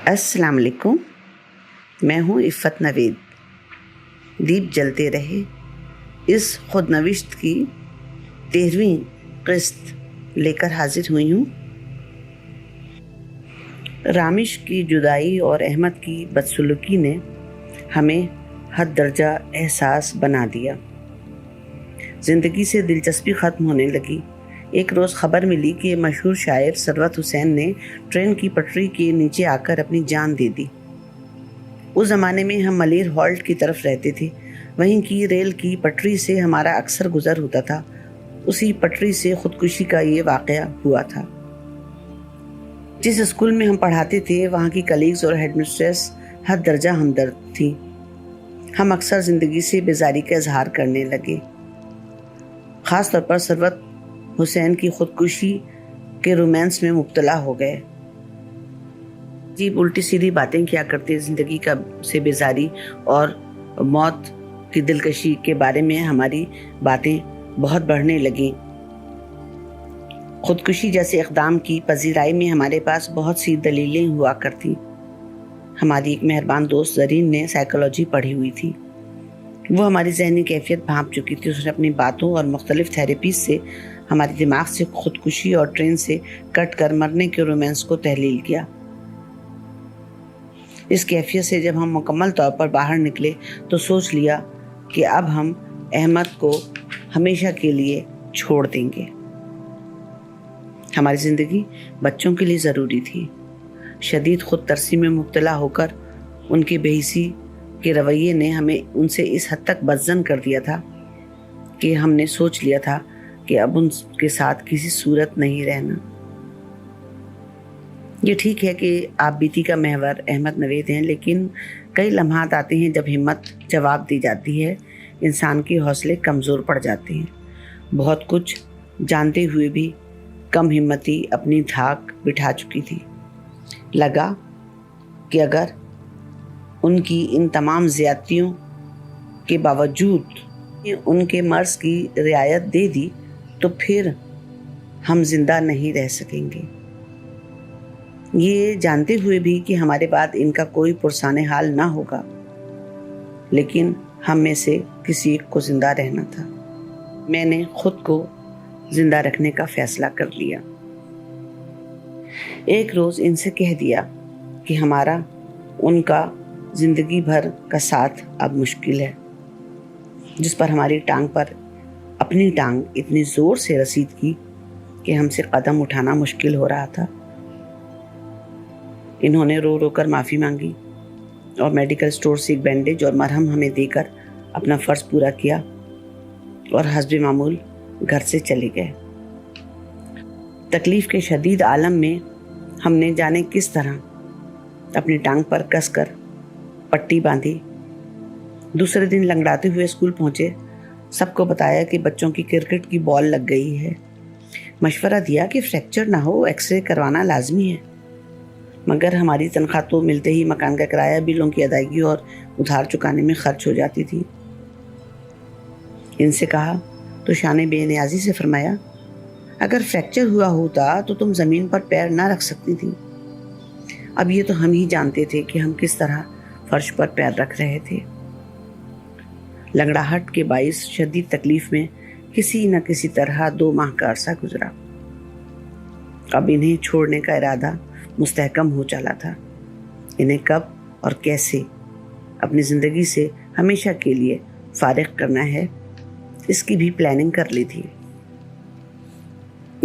अस्सलाम वालेकुम। मैं हूँ इफ़्फ़त नवेद। दीप जलते रहे इस खुदनविश्त की 13वीं किस्त लेकर हाजिर हुई हूँ। रामिश की जुदाई और अहमद की बदसलूकी ने हमें हद दर्जा एहसास बना दिया। ज़िंदगी से दिलचस्पी ख़त्म होने लगी। एक रोज़ ख़बर मिली कि मशहूर शायर सरवत हुसैन ने ट्रेन की पटरी के नीचे आकर अपनी जान दे दी। उस ज़माने में हम मलेर हॉल्ट की तरफ रहते थे। वहीं की रेल की पटरी से हमारा अक्सर गुज़र होता था। उसी पटरी से ख़ुदकुशी का ये वाक़या हुआ था। जिस स्कूल में हम पढ़ाते थे वहाँ की कलीग्स और हेडमिस्ट्रेस हद दर्जा हमदर्द थी। हम अक्सर ज़िंदगी से बेजारी का इजहार करने लगे। ख़ास तौर पर सरवत हुसैन की ख़ुदकुशी के रोमांस में मुब्तला हो गए। अजीब उल्टी सीधी बातें किया करते ज़िंदगी का से बेजारी और मौत की दिलकशी के बारे में हमारी बातें बहुत बढ़ने लगीं। ख़ुदकुशी जैसे इक़दाम की पजीराई में हमारे पास बहुत सी दलीलें हुआ करती। हमारी एक मेहरबान दोस्त ज़रीन ने साइकोलॉजी पढ़ी हुई थी। वो हमारी ज़हनी कैफियत भांप चुकी थी। उसने अपनी बातों और मुख्तलिफ थेरेपीज़ से हमारे दिमाग से ख़ुदकुशी और ट्रेन से कट कर मरने के रोमांस को तहलील किया। इस कैफियत से जब हम मुकम्मल तौर पर बाहर निकले तो सोच लिया कि अब हम अहमद को हमेशा के लिए छोड़ देंगे। हमारी ज़िंदगी बच्चों के लिए ज़रूरी थी। शदीद खुद तरसी में मुब्तला होकर उनके बेहिसी के रवैये ने हमें उनसे इस हद तक बदज़न कर दिया था कि हमने सोच लिया था कि अब उनके साथ किसी सूरत नहीं रहना। ये ठीक है कि आप बीती का महवर अहमद नवेद हैं, लेकिन कई लम्हात आते हैं जब हिम्मत जवाब दी जाती है, इंसान के हौसले कमज़ोर पड़ जाते हैं। बहुत कुछ जानते हुए भी कम हिम्मती अपनी धाक बिठा चुकी थी। लगा कि अगर उनकी इन तमाम ज़्यादतियों के बावजूद उनके मर्ज़ की रियायत दे दी तो फिर हम जिंदा नहीं रह सकेंगे। ये जानते हुए भी कि हमारे बाद इनका कोई पुरसाने हाल ना होगा, लेकिन हम में से किसी एक को जिंदा रहना था। मैंने खुद को जिंदा रखने का फैसला कर लिया। एक रोज़ इनसे कह दिया कि हमारा उनका ज़िंदगी भर का साथ अब मुश्किल है, जिस पर हमारी टांग पर अपनी टांग इतनी ज़ोर से रसीद की कि हमसे कदम उठाना मुश्किल हो रहा था। इन्होंने रो रो कर माफ़ी मांगी और मेडिकल स्टोर से एक बैंडेज और मरहम हमें देकर अपना फ़र्ज़ पूरा किया और हस्बे मामूल घर से चले गए। तकलीफ़ के शदीद आलम में हमने जाने किस तरह अपनी टांग पर कसकर पट्टी बांधी। दूसरे दिन लंगड़ाते हुए स्कूल पहुँचे। सबको बताया कि बच्चों की क्रिकेट की बॉल लग गई है। मशवरा दिया कि फ्रैक्चर ना हो, एक्सरे करवाना लाजमी है। मगर हमारी तनख्वाह तो मिलते ही मकान का किराया, बिलों की अदायगी और उधार चुकाने में खर्च हो जाती थी। इनसे कहा तो शान बेनियाजी से फरमाया, अगर फ्रैक्चर हुआ होता तो तुम ज़मीन पर पैर ना रख सकती थी। अब ये तो हम ही जानते थे कि हम किस तरह फर्श पर पैर रख रहे थे। लंगड़ाहट के बाइस शदीद तकलीफ़ में किसी न किसी तरह 2 माह का अरसा गुजरा। अब इन्हें छोड़ने का इरादा मुस्तहकम हो चला था। इन्हें कब और कैसे अपनी ज़िंदगी से हमेशा के लिए फारिग करना है, इसकी भी प्लानिंग कर ली थी।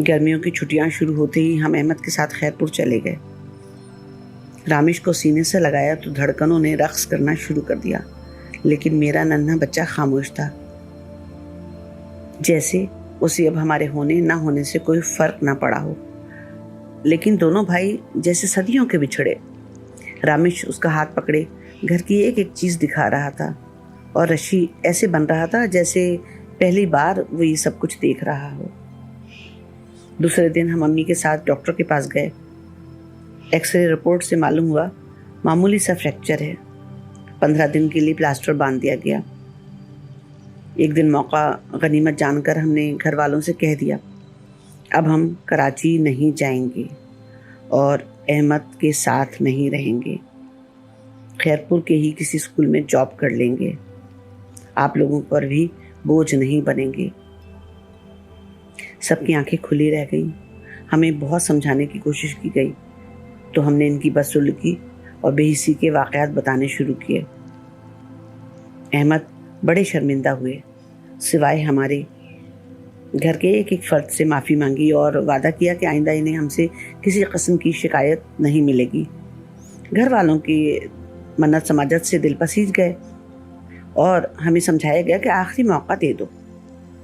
गर्मियों की छुट्टियां शुरू होते ही हम अहमद के साथ खैरपुर चले गए। रामिश को सीने से लगाया तो धड़कनों ने रक्स करना शुरू कर दिया, लेकिन मेरा नन्हा बच्चा खामोश था, जैसे उसे अब हमारे होने ना होने से कोई फ़र्क ना पड़ा हो। लेकिन दोनों भाई जैसे सदियों के बिछड़े। रामिश उसका हाथ पकड़े घर की एक एक चीज़ दिखा रहा था और रशी ऐसे बन रहा था जैसे पहली बार वो ये सब कुछ देख रहा हो। दूसरे दिन हम मम्मी के साथ डॉक्टर के पास गए। एक्सरे रिपोर्ट से मालूम हुआ मामूली सा फ्रैक्चर है। 15 दिन के लिए प्लास्टर बांध दिया गया। एक दिन मौका गनीमत जानकर हमने घर वालों से कह दिया, अब हम कराची नहीं जाएंगे और احمد کے ساتھ نہیں رہیں گے، خیرپور کے ہی کسی اسکول میں جاب کر لیں گے، آپ لوگوں پر بھی بوجھ نہیں بنیں گے۔ سب کی آنکھیں کھلی رہ گئیں۔ ہمیں بہت سمجھانے کی کوشش کی گئی تو ہم نے ان کی بدسلوکی اور بے حسی کے واقعات بتانے شروع کیے۔ احمد بڑے شرمندہ ہوئے، سوائے ہمارے گھر کے ایک فرد سے معافی مانگی اور وعدہ کیا کہ آئندہ انہیں ہم سے کسی قسم کی شکایت نہیں ملے گی۔ گھر والوں کی منت سماجت سے دل پسیج گئے اور ہمیں سمجھایا گیا کہ آخری موقع دے دو۔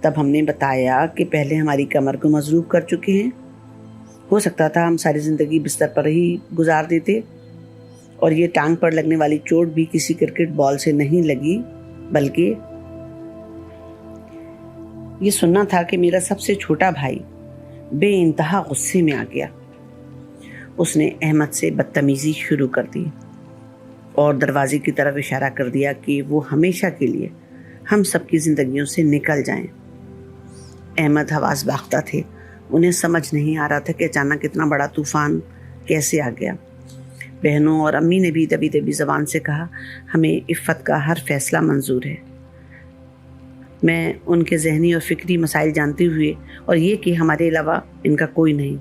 تب ہم نے بتایا کہ پہلے ہماری کمر کو مضروب کر چکے ہیں، ہو سکتا تھا ہم ساری زندگی بستر پر ہی گزار دیتے، اور یہ ٹانگ پر لگنے والی چوٹ بھی کسی کرکٹ بال سے نہیں لگی، بلکہ یہ سننا تھا کہ میرا سب سے چھوٹا بھائی بے انتہا غصے میں آ گیا۔ اس نے احمد سے بدتمیزی شروع کر دی اور دروازے کی طرف اشارہ کر دیا کہ وہ ہمیشہ کے لیے ہم سب کی زندگیوں سے نکل جائیں۔ احمد حواس باختہ تھے، انہیں سمجھ نہیں آ رہا تھا کہ اچانک اتنا بڑا طوفان کیسے آ گیا۔ بہنوں اور امی نے بھی دبی دبی زبان سے کہا، ہمیں عفت کا ہر فیصلہ منظور ہے۔ میں ان کے ذہنی اور فکری مسائل جانتے ہوئے اور یہ کہ ہمارے علاوہ ان کا کوئی نہیں،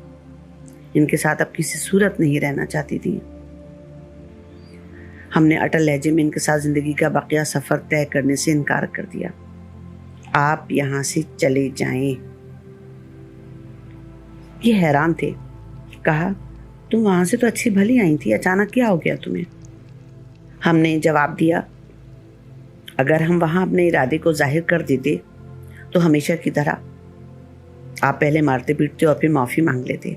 ان کے ساتھ اب کسی صورت نہیں رہنا چاہتی تھی۔ ہم نے اٹل لہجے میں ان کے ساتھ زندگی کا بقیہ سفر طے کرنے سے انکار کر دیا۔ آپ یہاں سے چلے جائیں۔ یہ حیران تھے۔ کہا، تم وہاں سے تو اچھی بھلی آئی تھی، اچانک کیا ہو گیا تمہیں؟ ہم نے جواب دیا، اگر ہم وہاں اپنے ارادے کو ظاہر کر دیتے تو ہمیشہ کی طرح آپ پہلے مارتے پیٹتے اور پھر معافی مانگ لیتے۔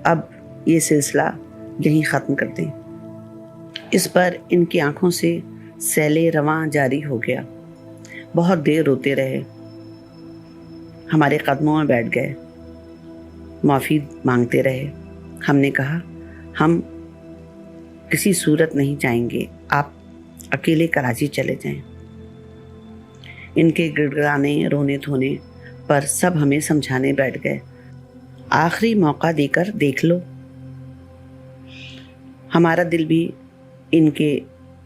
اب یہ سلسلہ یہیں ختم کر دیں۔ اس پر ان کی آنکھوں سے سیل رواں جاری ہو گیا۔ بہت دیر روتے رہے، ہمارے قدموں میں بیٹھ گئے، معافی مانگتے رہے۔ ہم نے کہا، ہم کسی صورت نہیں جائیں گے، آپ اکیلے کراچی چلے جائیں۔ ان کے گڑ گڑانے رونے دھونے پر سب ہمیں سمجھانے بیٹھ گئے، آخری موقع دے کر دیکھ لو۔ ہمارا دل بھی ان کے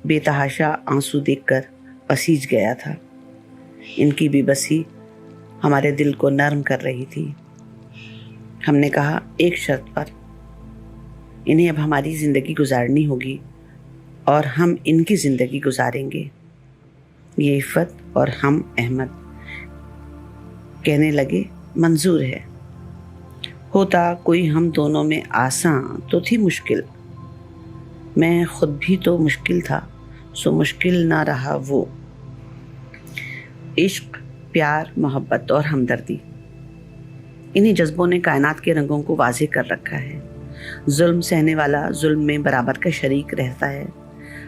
بے تحاشا آنسو دیکھ کر پسیج گیا تھا۔ ان کی بے بسی ہمارے دل کو نرم کر رہی تھی۔ ہم نے کہا، ایک شرط پر، انہیں اب ہماری زندگی گزارنی ہوگی اور ہم ان کی زندگی گزاریں گے۔ یہ عفت اور ہم احمد کہنے لگے، منظور ہے۔ ہوتا کوئی ہم دونوں میں آساں تو تھی مشکل، میں خود بھی تو مشکل تھا، سو مشکل نہ رہا وہ۔ عشق، پیار، محبت اور ہمدردی، انہی جذبوں نے کائنات کے رنگوں کو واضح کر رکھا ہے۔ ظلم سہنے والا ظلم میں برابر کا شریک رہتا ہے۔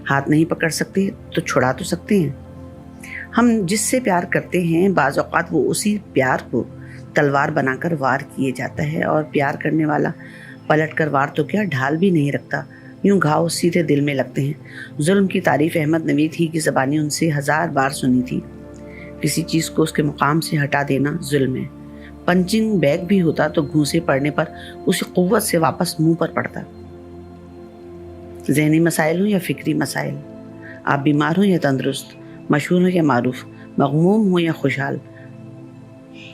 ہاتھ نہیں پکڑ سکتے تو چھڑا تو سکتے ہیں۔ ہم جس سے پیار کرتے ہیں بعض اوقات وہ اسی پیار کو تلوار بنا کر وار کیے جاتا ہے، اور پیار کرنے والا پلٹ کر وار تو کیا ڈھال بھی نہیں رکھتا، یوں گھاؤ سیدھے دل میں لگتے ہیں۔ ظلم کی تعریف احمد نوید ہی کی زبانی ان سے 1000 بار سنی تھی۔ کسی چیز کو اس کے مقام سے ہٹا دینا ظلم ہے۔ پنچنگ بیگ بھی ہوتا تو گھوسے پڑنے پر اسی قوت سے واپس منہ پر پڑتا۔ ذہنی مسائل ہوں یا فکری مسائل، آپ بیمار ہوں یا تندرست، مشہور ہوں یا معروف، مغموم ہوں یا خوشحال،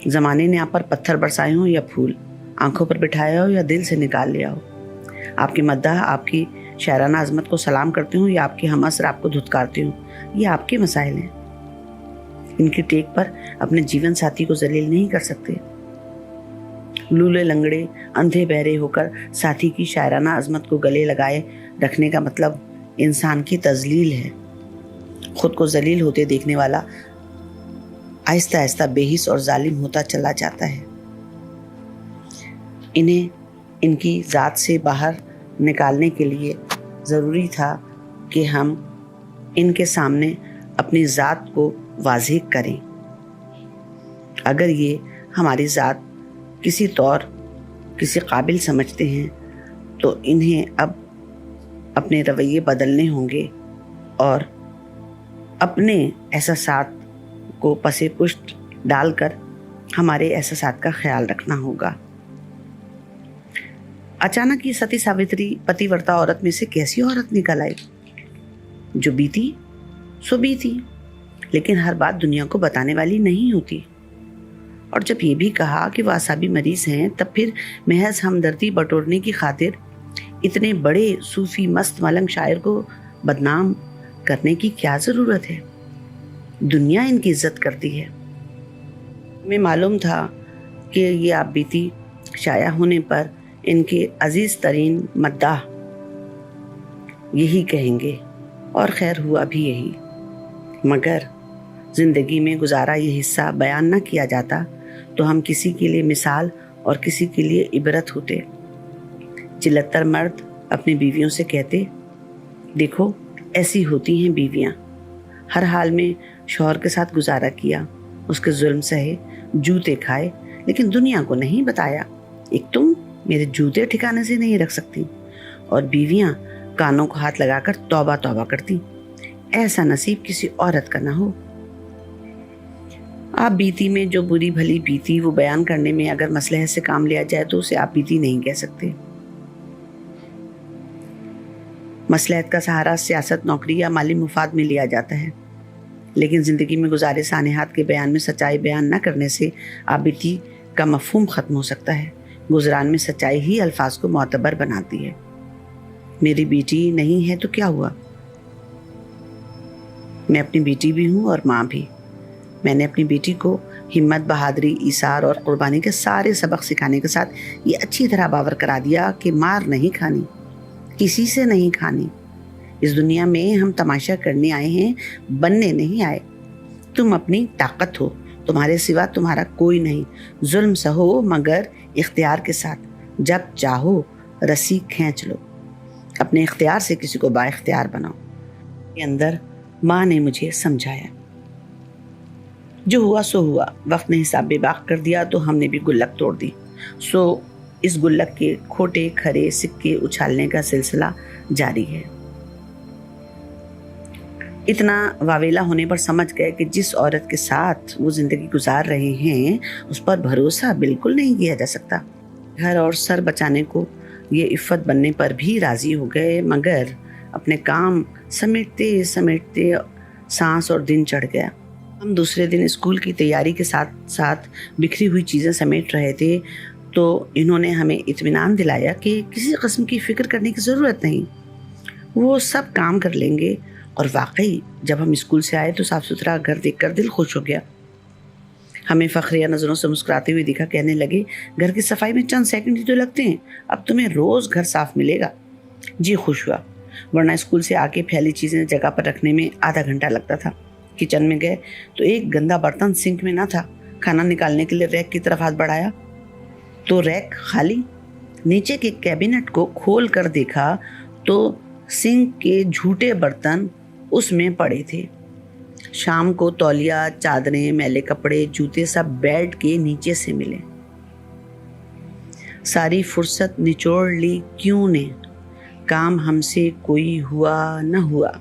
زمانے نے آپ پر پتھر برسائے ہوں یا پھول، آنکھوں پر بٹھایا ہو یا دل سے نکال لیا ہو، آپ کے مداح آپ کی شاعرانہ عظمت کو سلام کرتے ہوں یا آپ کے ہم عصر آپ کو دھتکارتے ہوں، یہ آپ کے مسائل ہیں۔ ان کی ٹیک پر اپنے جیون ساتھی کو ذلیل نہیں کر سکتے۔ لولے لنگڑے اندھے بہرے ہو کر ساتھی کی شاعرانہ عظمت کو گلے لگائے رکھنے کا مطلب انسان کی تذلیل ہے۔ خود کو ذلیل ہوتے دیکھنے والا آہستہ آہستہ بے حس اور ظالم ہوتا چلا جاتا ہے۔ انہیں ان کی ذات سے باہر نکالنے کے لیے ضروری تھا کہ ہم ان کے سامنے اپنی ذات کو واضح کریں۔ اگر یہ ہماری ذات کسی طور کسی قابل سمجھتے ہیں تو انہیں اب اپنے رویے بدلنے ہوں گے اور اپنے احساسات کو پس پشت ڈال کر ہمارے احساسات کا خیال رکھنا ہوگا۔ अचानक ये सती सावित्री पतिव्रता औरत में से कैसी औरत निकल आई? जो बीती सो बीती, लेकिन हर बात दुनिया को बताने वाली नहीं होती। और जब ये भी कहा कि वह आसाबी मरीज हैं, तब फिर महज हमदर्दी बटोरने की खातिर इतने बड़े सूफी मस्त मलंग शायर को बदनाम करने की क्या ज़रूरत है? दुनिया इनकी इज्जत करती है। हमें मालूम था कि ये आप बीती शाया होने पर इनके अजीज तरीन मद्दाह यही कहेंगे, और खैर हुआ भी यही। मगर ज़िंदगी में गुजारा ये हिस्सा बयान न किया जाता तो हम किसी के लिए मिसाल और किसी के लिए इबरत होते। चिल्लतर मर्द अपनी बीवियों से कहते, देखो ऐसी होती हैं बीवियाँ, हर हाल में शौहर के साथ गुजारा किया, उसके जुल्म सहे, जूते खाए, लेकिन दुनिया को नहीं बताया। एक तुम मेरे जूते ठिकाने से नहीं रख सकती, और बीवियाँ कानों को हाथ लगाकर तौबा तौबा करती, ऐसा नसीब किसी औरत का ना हो। आप बीती में जो बुरी भली बीती वो बयान करने में अगर मसलहत से काम लिया जाए तो उसे आप बीती नहीं कह सकते। मसलहत का सहारा सियासत, नौकरी या माली मुफाद में लिया जाता है, लेकिन ज़िंदगी में गुजारे सानेहात के बयान में सच्चाई बयान न करने से आप बीती का मफहूम ख़त्म हो सकता है। गुजरान में सच्चाई ही अल्फाज को मोतबर बनाती है। मेरी बेटी नहीं है तो क्या हुआ? मैं अपनी बेटी भी हूँ और माँ भी। मैंने अपनी बेटी को हिम्मत, बहादुरी, ईसार और कुर्बानी के सारे सबक सिखाने के साथ ये अच्छी तरह बावर करा दिया कि मार नहीं खानी, किसी से नहीं खानी। इस दुनिया में हम तमाशा करने आए हैं, बनने नहीं आए। तुम अपनी ताकत हो, तुम्हारे सिवा तुम्हारा कोई नहीं। जुल्म सहो मगर इख्तियार के साथ। जब चाहो रस्सी खींच लो, अपने इख्तियार से किसी को बाइख्तियार बनाओ। के अंदर माँ ने मुझे समझाया। जो हुआ सो हुआ, वक्त ने हिसाब बेबाक कर दिया तो हमने भी गुल्लक तोड़ दी। सो इस गुल्लक के खोटे खरे सिक्के उछालने का सिलसिला जारी है। इतना वावेला होने पर समझ गए कि जिस औरत के साथ वो जिंदगी गुजार रहे हैं उस पर भरोसा बिल्कुल नहीं किया जा सकता। घर और सर बचाने को ये इफ़्फ़त बनने पर भी राजी हो गए, मगर अपने काम समेटते समेटते सांस और दिन चढ़ गया। हम दूसरे दिन स्कूल की तैयारी के साथ साथ बिखरी हुई चीज़ें समेट रहे थे तो इन्होंने हमें इत्मीनान दिलाया कि किसी किस्म की फ़िक्र करने की ज़रूरत नहीं, वो सब काम कर लेंगे। और वाकई जब हम स्कूल से आए तो साफ़ सुथरा घर देखकर दिल खुश हो गया। हमें फ़ख्रिया नज़रों से मुस्कुराते हुए दिखा, कहने लगे, घर की सफाई में चंद सेकंड ही तो लगते हैं, अब तुम्हें रोज़ घर साफ़ मिलेगा। जी खुश हुआ, वरना स्कूल से आके फैली चीज़ें जगह पर रखने में आधा घंटा लगता था। किचन में गए तो एक गंदा बर्तन सिंक में ना था। खाना निकालने के लिए रैक की तरफ हाथ बढ़ाया तो रैक खाली। नीचे के कैबिनेट को खोल कर देखा तो सिंक के झूठे बर्तन उसमें पड़े थे। शाम को तौलिया, चादरें, मैले कपड़े, जूते सब बेड के नीचे से मिले। सारी फुर्सत निचोड़ ली क्यों ने, काम हमसे कोई हुआ न हुआ।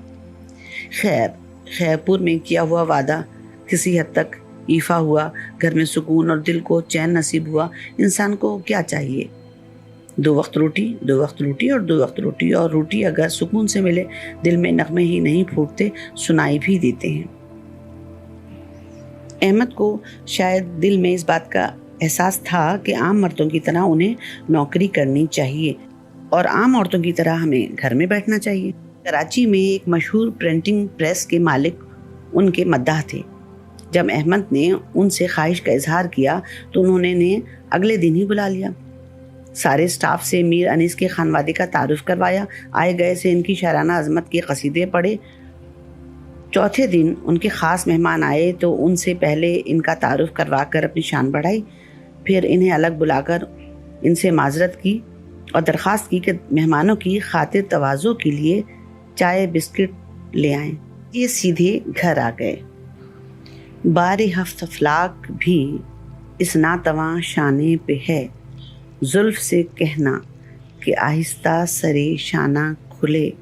खैरपुर में किया हुआ वादा किसी हद तक ईफा हुआ। घर में सुकून और दिल को चैन नसीब हुआ। इंसान को क्या चाहिए? 2 वक्त रोटी, 2 वक्त रोटी और 2 वक्त रोटी। और रोटी अगर सुकून से मिले, दिल में नगमे ही नहीं फूटते, सुनाई भी देते हैं। अहमद को शायद दिल में इस बात का एहसास था कि आम मर्दों की तरह उन्हें नौकरी करनी चाहिए और आम औरतों की तरह हमें घर में बैठना चाहिए। कराची में एक मशहूर प्रिंटिंग प्रेस के मालिक उनके मद्दाह थे। जब अहमद ने उनसे ख्वाहिश का इजहार किया तो उन्होंने अगले दिन ही बुला लिया। सारे स्टाफ से मीर अनीस के खानवादे का तारुफ करवाया। आए गए से इनकी शायराना अजमत के कसीदे पढ़े। चौथे दिन उनके ख़ास मेहमान आए तो उनसे पहले इनका तारुफ करवा कर अपनी शान बढ़ाई। फिर इन्हें अलग बुलाकर इनसे माजरत की और दरख्वास्त की कि मेहमानों की खातिर तवाज़ो के लिए चाय बिस्किट ले आएं। ये सीधे घर आ गए। बारी हफ्त अफलाक भी इस नातवा शाने पे है। जुल्फ से कहना कि आहिस्ता सरे शाना खुले,